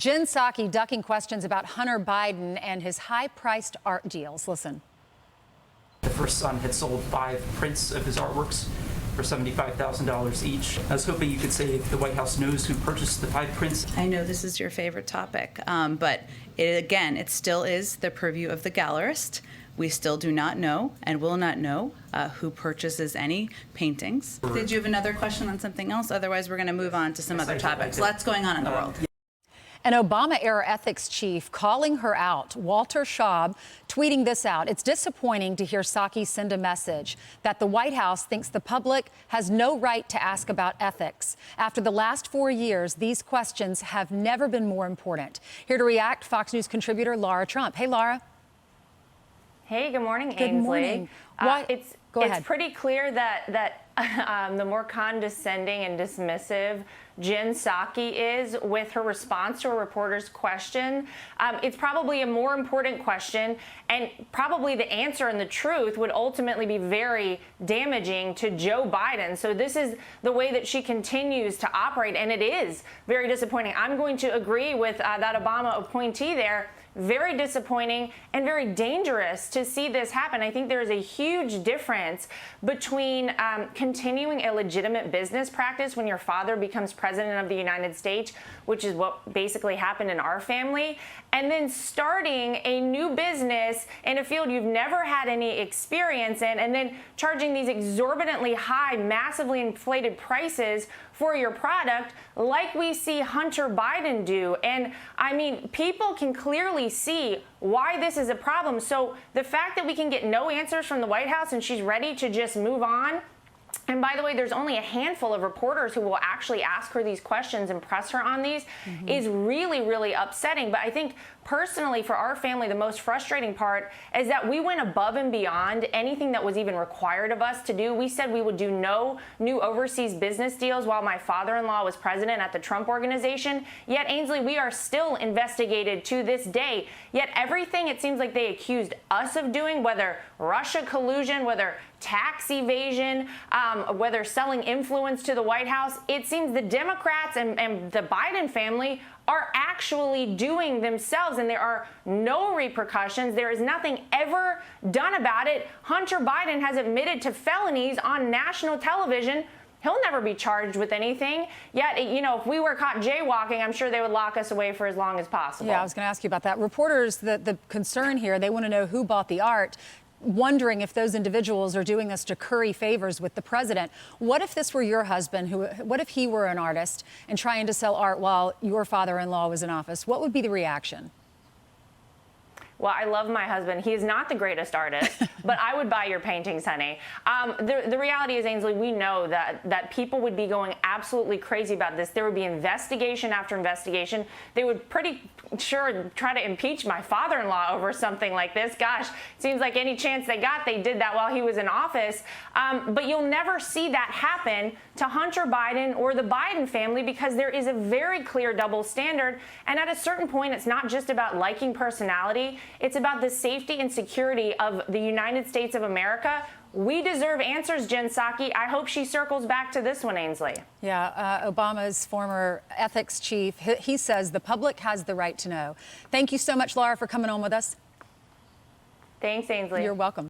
Jen Psaki ducking questions about Hunter Biden and his high-priced art deals. Listen. The first son had sold 5 prints of his artworks for $75,000 each. I was hoping you could say if the White House knows who purchased the 5 prints. I know this is your favorite topic, but it still is the purview of the gallerist. We still do not know and will not know who purchases any paintings. Did you have another question on something else? Otherwise, we're going to move on to some other topics. Lots going on in the world. An Obama-era ethics chief calling her out, Walter Schaub, tweeting this out. It's disappointing to hear Psaki send a message that the White House thinks the public has no right to ask about ethics. After the last 4 years, these questions have never been more important. Here to react, Fox News contributor Lara Trump. Hey, Lara. Hey, good morning, Good Ainsley. morning. It's pretty clear that the more condescending and dismissive Jen Psaki is with her response to a reporter's question, it's probably a more important question, and probably the answer and the truth would ultimately be very damaging to Joe Biden. So this is the way that she continues to operate, and it is very disappointing. I'm going to agree with that Obama appointee there. Very disappointing and very dangerous to see this happen. I think there is a huge difference between continuing a legitimate business practice when your father becomes president of the United States, which is what basically happened in our family, and then starting a new business in a field you've never had any experience in, and then charging these exorbitantly high, massively inflated prices for your product like we see Hunter Biden do. And I mean, people can clearly see why this is a problem. So the fact that we can get no answers from the White House and she's ready to just move on. And by the way, there's only a handful of reporters who will actually ask her these questions and press her on these is really, really upsetting. But I think personally for our family, the most frustrating part is that we went above and beyond anything that was even required of us to do. We said we would do no new overseas business deals while my father-in-law was president at the Trump organization. Yet, Ainsley, we are still investigated to this day. Yet everything it seems like they accused us of doing, whether Russia collusion, whether tax evasion, whether selling influence to the White House, it seems the Democrats and the Biden family are actually doing themselves, and there are no repercussions. There is nothing ever done about it. Hunter Biden has admitted to felonies on national television. He'll never be charged with anything. Yet, you know, if we were caught jaywalking, I'm sure they would lock us away for as long as possible. Yeah, I was going to ask you about that. Reporters, the concern here, they want to know who bought the art, wondering if those individuals are doing this to curry favors with the president. What if this were your husband? What if he were an artist and trying to sell art while your father-in-law was in office? What would be the reaction? Well, I love my husband. He is not the greatest artist, but I would buy your paintings, honey. The reality is, Ainsley, we know that people would be going absolutely crazy about this. There would be investigation after investigation. They would pretty sure try to impeach my father-in-law over something like this. Gosh, it seems like any chance they got, they did that while he was in office. But you'll never see that happen to Hunter Biden or the Biden family because there is a very clear double standard. And at a certain point, it's not just about liking personality. It's about the safety and security of the United States of America. We deserve answers, Jen Psaki. I hope she circles back to this one, Ainsley. Yeah, Obama's former ethics chief, he says the public has the right to know. Thank you so much, Lara, for coming on with us. Thanks, Ainsley. You're welcome.